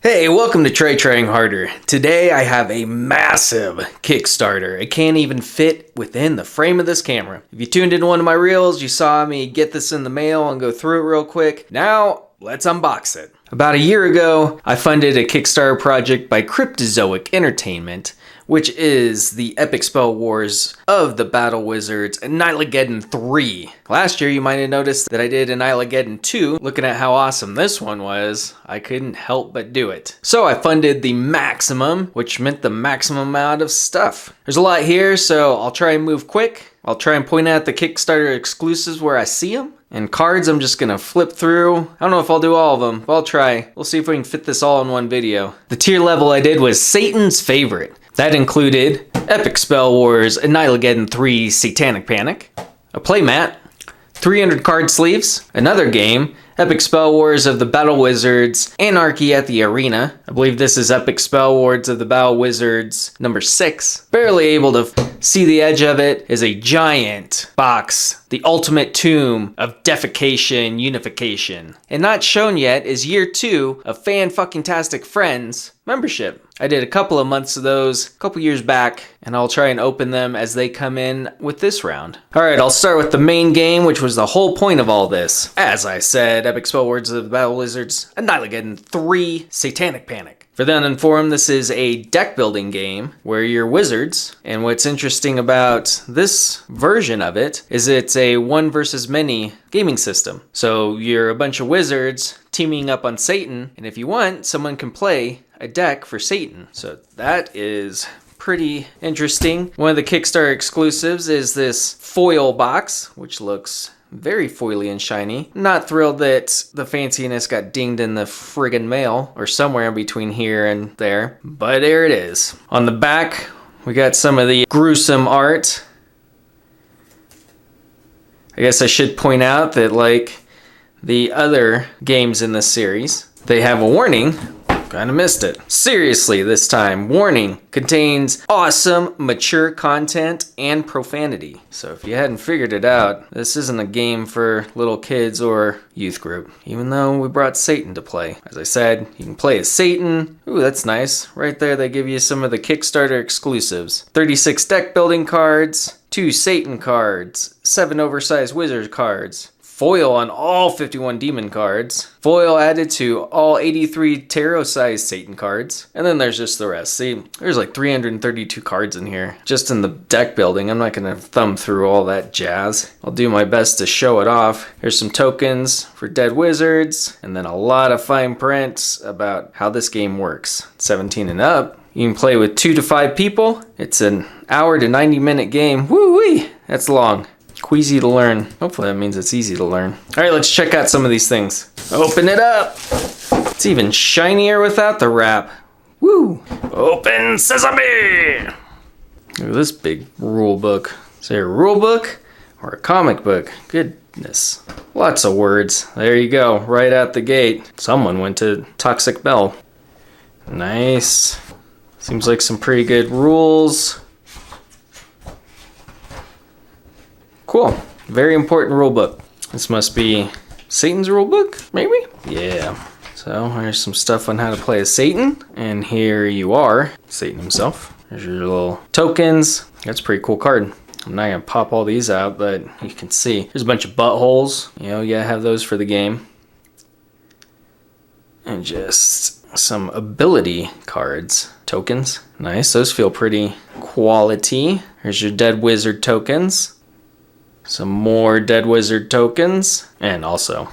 Hey, welcome to Trying Harder. Today I have a massive Kickstarter. It can't even fit within the frame of this camera. If you tuned into one of my reels, you saw me get this in the mail and go through it real quick. Now, let's unbox it. About a year ago, I funded a Kickstarter project by Cryptozoic Entertainment, which is the epic spell wars of the Battle Wizards Annihilageddon 3. Last year, you might have noticed that I did Annihilageddon 2. Looking at how awesome this one was, I couldn't help but do it. So I funded the maximum, which meant the maximum amount of stuff. There's a lot here, so I'll try and move quick. I'll try and point out the Kickstarter exclusives where I see them. And cards, I'm just gonna flip through. I don't know if I'll do all of them, but I'll try. We'll see if we can fit this all in one video. The tier level I did was Satan's Favorite. That included Epic Spell Wars Annihilageddon 3 Satanic Panic, a playmat, 300 card sleeves, another game, Epic Spell Wars of the Battle Wizards Anarchy at the Arena. I believe this is Epic Spell Wars of the Battle Wizards number 6. Barely able to see the edge of it. Is a giant box, the ultimate tomb of defecation unification. And not shown yet is year 2 of Fan-Fucking-Tastic Friends membership. I did a couple of months of those a couple years back, and I'll try and open them as they come in with this round. Alright, I'll start with the main game, which was the whole point of all this. As I said, Epic Spell Wars of the Battle Wizards Annihilageddon 3 Satanic Panic. For the uninformed, this is a deck building game where you're wizards, and what's interesting about this version of it is it's a one versus many gaming system. So you're a bunch of wizards teaming up on Satan, and if you want, someone can play a deck for Satan. So that is pretty interesting. One of the Kickstarter exclusives is this foil box, which looks very foily and shiny. Not thrilled that the fanciness got dinged in the friggin' mail, or somewhere in between here and there, but there it is. On the back, we got some of the gruesome art. I guess I should point out that, like the other games in this series, they have a warning. Kinda missed it. Seriously, this time, warning, contains awesome, mature content and profanity. So if you hadn't figured it out, this isn't a game for little kids or youth group, even though we brought Satan to play. As I said, you can play as Satan. Ooh, that's nice. Right there, they give you some of the Kickstarter exclusives. 36 deck building cards, 2 Satan cards, 7 oversized wizard cards, foil on all 51 demon cards, foil added to all 83 tarot-sized Satan cards, and then there's just the rest. See, there's like 332 cards in here, just in the deck building. I'm not gonna thumb through all that jazz. I'll do my best to show it off. Here's some tokens for dead wizards, and then a lot of fine print about how this game works. 17 and up. You can play with 2 to 5 people. It's an hour to 90-minute game. Woo-wee! That's long. Queasy to learn. Hopefully that means it's easy to learn. All right, let's check out some of these things. Open it up. It's even shinier without the wrap. Woo! Open sesame! Look at this big rule book. Is there a rule book or a comic book? Goodness. Lots of words. There you go, right out the gate. Someone went to Toxic Bell. Nice. Seems like some pretty good rules. Cool. Very important rule book. This must be Satan's rule book, maybe? Yeah. So here's some stuff on how to play as Satan. And here you are, Satan himself. There's your little tokens. That's a pretty cool card. I'm not gonna pop all these out, but you can see. There's a bunch of buttholes. You know, you gotta have those for the game. And just some ability cards. Tokens. Nice. Those feel pretty quality. Here's your dead wizard tokens. Some more dead wizard tokens, and also,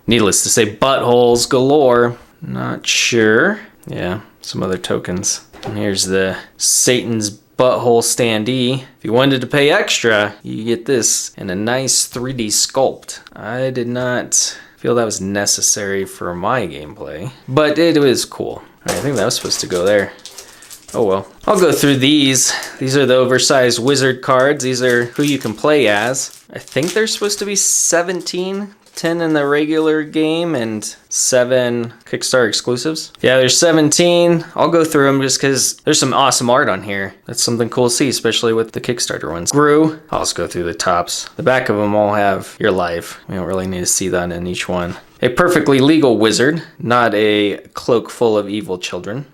needless to say, buttholes galore. Not sure. Yeah, some other tokens. And here's the Satan's butthole standee. If you wanted to pay extra, you get this in a nice 3D sculpt. I did not feel that was necessary for my gameplay, but it was cool. I think that was supposed to go there. Oh well. I'll go through these. These are the oversized wizard cards. These are who you can play as. I think there's supposed to be 17 10 in the regular game and 7 Kickstarter exclusives. Yeah, there's 17. I'll go through them just because there's some awesome art on here. That's something cool to see, especially with the Kickstarter ones. I'll just go through the tops. The back of them all have your life. We don't really need to see that in each one. A perfectly legal wizard, not a cloak full of evil children.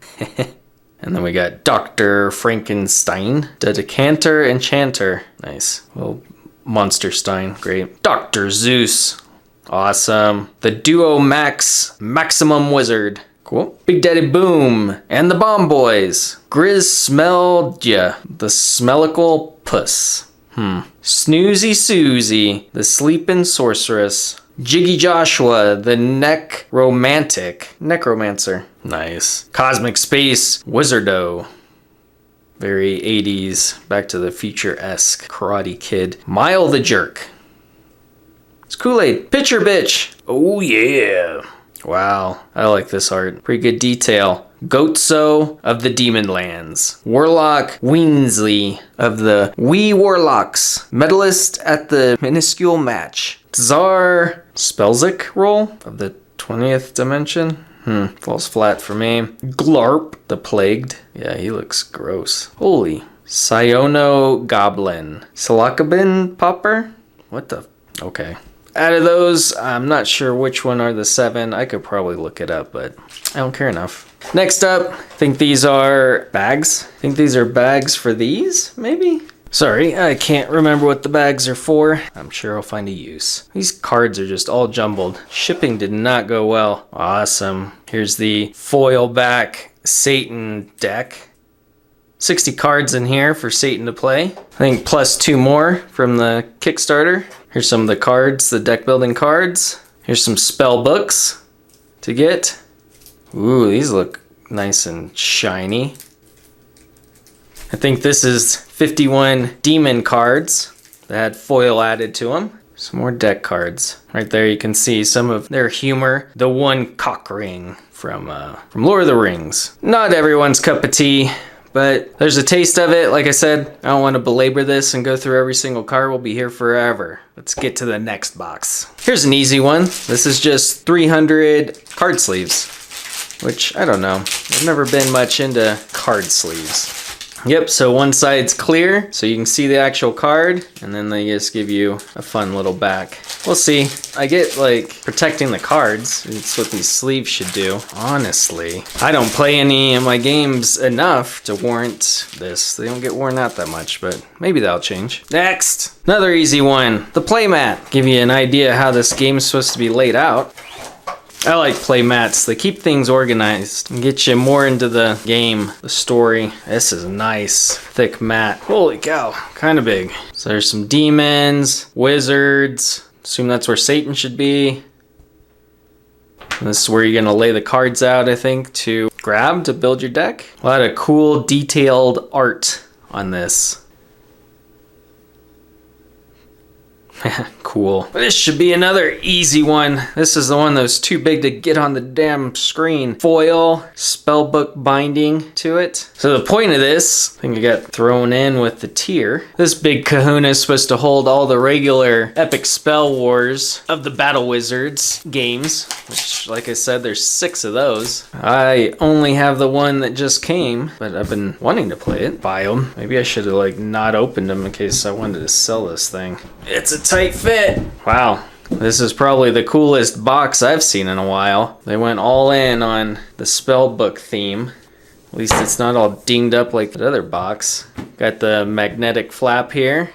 And then we got Dr. Frankenstein, the Decanter Enchanter. Nice. Well, Monster Stein, great. Dr. Zeus, awesome. The Duo Max Maximum Wizard. Cool. Big Daddy Boom and the Bomb Boys. Grizz Smelja, the Smellical Puss. Snoozy Susie, the Sleeping Sorceress. Jiggy Joshua, the Necromancer. Nice. Cosmic Space Wizardo. Very 80s, Back to the Future-esque Karate Kid. Mile the Jerk. It's Kool-Aid. Pitcher Bitch. Oh yeah. Wow, I like this art. Pretty good detail. Goatso of the Demon Lands. Warlock Weasley of the Wee Warlocks. Medalist at the minuscule match. Tsar Spelzik roll of the 20th dimension. Falls flat for me. Glarp the Plagued. Yeah, he looks gross. Holy. Siono Goblin. Salakabin Popper? What the? Okay. Out of those, I'm not sure which one are the 7. I could probably look it up, but I don't care enough. Next up, I think these are bags. I think these are bags for these, maybe? Sorry, I can't remember what the bags are for. I'm sure I'll find a use. These cards are just all jumbled. Shipping did not go well. Awesome. Here's the foil back Satan deck. 60 cards in here for Satan to play. I think plus 2 more from the Kickstarter. Here's some of the cards, the deck building cards. Here's some spell books to get. Ooh, these look nice and shiny. I think this is 51 demon cards that had foil added to them. Some more deck cards. Right there you can see some of their humor. The one cock ring from Lord of the Rings. Not everyone's cup of tea, but there's a taste of it. Like I said, I don't want to belabor this and go through every single card. We'll be here forever. Let's get to the next box. Here's an easy one. This is just 300 card sleeves, which I don't know. I've never been much into card sleeves. Yep, so one side's clear, so you can see the actual card, and then they just give you a fun little back. We'll see. I get, like, protecting the cards. It's what these sleeves should do. Honestly, I don't play any of my games enough to warrant this. They don't get worn out that much, but maybe that'll change. Next, another easy one. The playmat. Give you an idea how this game is supposed to be laid out. I like play mats. They keep things organized and get you more into the game, the story. This is a nice, thick mat. Holy cow, kind of big. So there's some demons, wizards. Assume that's where Satan should be. And this is where you're gonna lay the cards out, I think, to grab to build your deck. A lot of cool, detailed art on this. Cool. This should be another easy one. This is the one that was too big to get on the damn screen. Foil, spellbook binding to it. So the point of this, I think I got thrown in with the tier. This big kahuna is supposed to hold all the regular epic spell wars of the Battle Wizards games, which, like I said, there's 6 of those. I only have the one that just came, but I've been wanting to play it. Buy them. Maybe I should have like not opened them in case I wanted to sell this thing. It's a tight fit. Wow, this is probably the coolest box I've seen in a while. They went all in on the spellbook theme. At least it's not all dinged up like the other box. Got the magnetic flap here.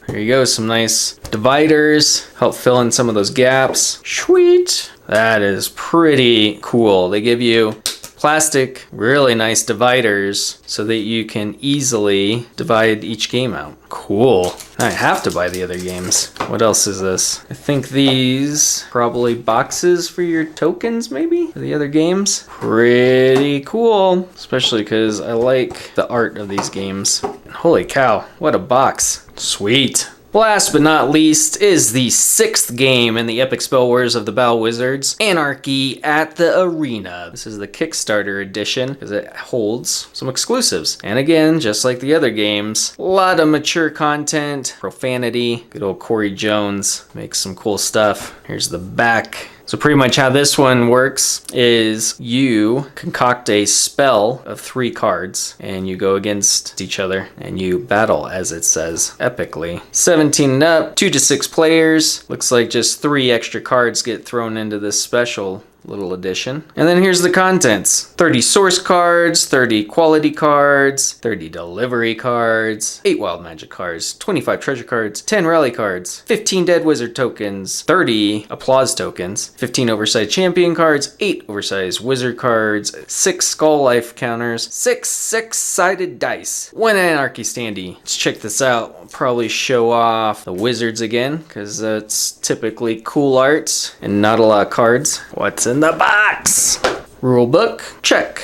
Here you go, some nice dividers. Help fill in some of those gaps. Sweet. That is pretty cool. They give you plastic, really nice dividers so that you can easily divide each game out. Cool. I have to buy the other games. What else is this? I think these probably boxes for your tokens, maybe, for the other games. Pretty cool, especially because I like the art of these games. Holy cow, what a box. Sweet. Last but not least is the 6th game in the Epic Spell Wars of the Battle Wizards Anarchy at the Arena. This is the Kickstarter edition because it holds some exclusives. And again, just like the other games, a lot of mature content, profanity. Good old Corey Jones makes some cool stuff. Here's the back So pretty much how this one works is you concoct a spell of 3 cards and you go against each other and you battle, as it says, epically. 17 and up, 2 to 6 players. Looks like just 3 extra cards get thrown into this special little edition. And then here's the contents. 30 source cards, 30 quality cards, 30 delivery cards, 8 wild magic cards, 25 treasure cards, 10 rally cards, 15 dead wizard tokens, 30 applause tokens, 15 oversized champion cards, 8 oversized wizard cards, 6 skull life counters, 6 six-sided dice, 1 anarchy standee. Let's check this out. I'll probably show off the wizards again because that's typically cool art and not a lot of cards. What's in the box? Rule book, check.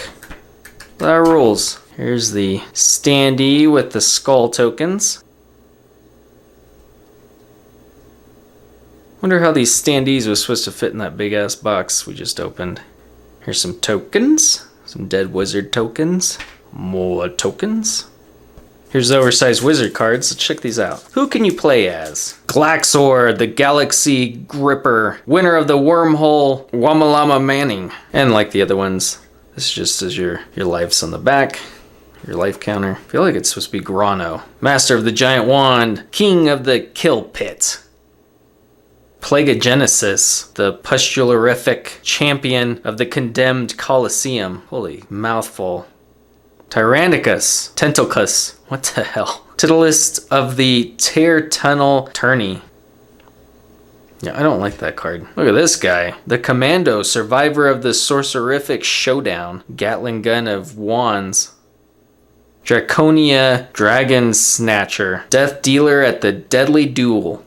Our rules. Here's the standee with the skull tokens. Wonder how these standees was supposed to fit in that big ass box we just opened. Here's some tokens, some dead wizard tokens, more tokens. Here's the oversized wizard cards. Let's check these out. Who can you play as? Glaxor, the Galaxy Gripper, winner of the Wormhole, Wamalama Manning. And like the other ones, this just is your lives on the back, your life counter. I feel like it's supposed to be Grano. Master of the Giant Wand, King of the Kill Pit. Plaguegenesis, the pustularific champion of the condemned Colosseum. Holy mouthful. Tyrannicus, Tentacus, what the hell? Titleist of the Tear Tunnel Tourney. Yeah, I don't like that card. Look at this guy. The Commando, survivor of the Sorcerific Showdown. Gatling Gun of Wands. Draconia Dragon Snatcher. Death Dealer at the Deadly Duel.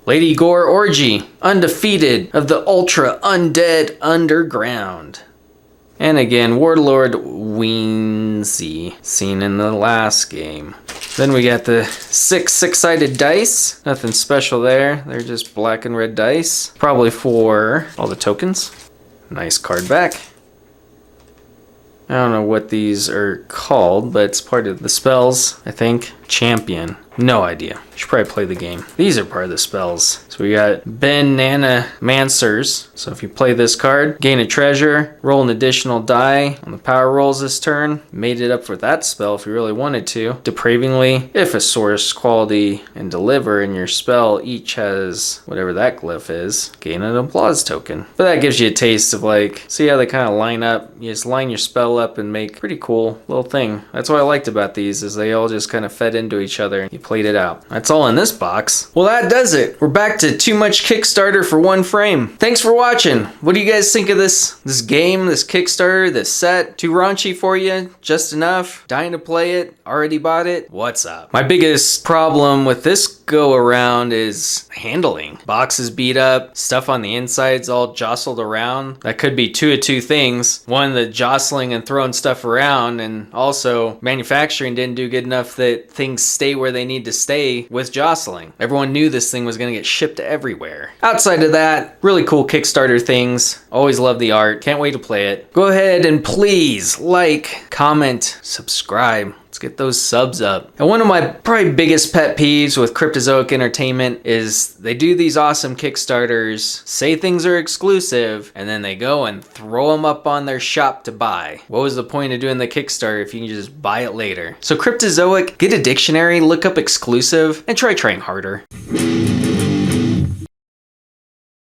Lady Gore Orgy, undefeated of the Ultra Undead Underground. And again, Warlord Weensy, seen in the last game. Then we got the 6 six-sided dice. Nothing special there. They're just black and red dice. Probably for all the tokens. Nice card back. I don't know what these are called, but it's part of the spells, I think. Champion. No idea. Should probably play the game. These are part of the spells. So we got Banana Mancers. So if you play this card, gain a treasure, roll an additional die on the power rolls this turn. Made it up for that spell if you really wanted to. Depravingly, if a source, quality, and deliver in your spell each has whatever that glyph is, gain an applause token. But that gives you a taste of like, see how they kind of line up? You just line your spell up and make a pretty cool little thing. That's what I liked about these, is they all just kind of fed into each other. You played it out. That's all in this box. Well, that does it. We're back to too much Kickstarter for one frame. Thanks for watching. What do you guys think of this game, this Kickstarter, this set? Too raunchy for you? Just enough? Dying to play it? Already bought it? What's up? My biggest problem with this go around is handling. Boxes beat up, stuff on the inside's all jostled around. That could be two of two things. One, the jostling and throwing stuff around, and also manufacturing didn't do good enough that things stay where they need to stay with jostling. Everyone knew this thing was gonna get shipped everywhere. Outside of that, really cool Kickstarter things. Always love the art. Can't wait to play it. Go ahead and please like, comment, subscribe. Let's get those subs up. And one of my probably biggest pet peeves with Cryptozoic Entertainment is they do these awesome Kickstarters, say things are exclusive, and then they go and throw them up on their shop to buy. What was the point of doing the Kickstarter if you can just buy it later? So Cryptozoic, get a dictionary, look up exclusive, and try trying harder.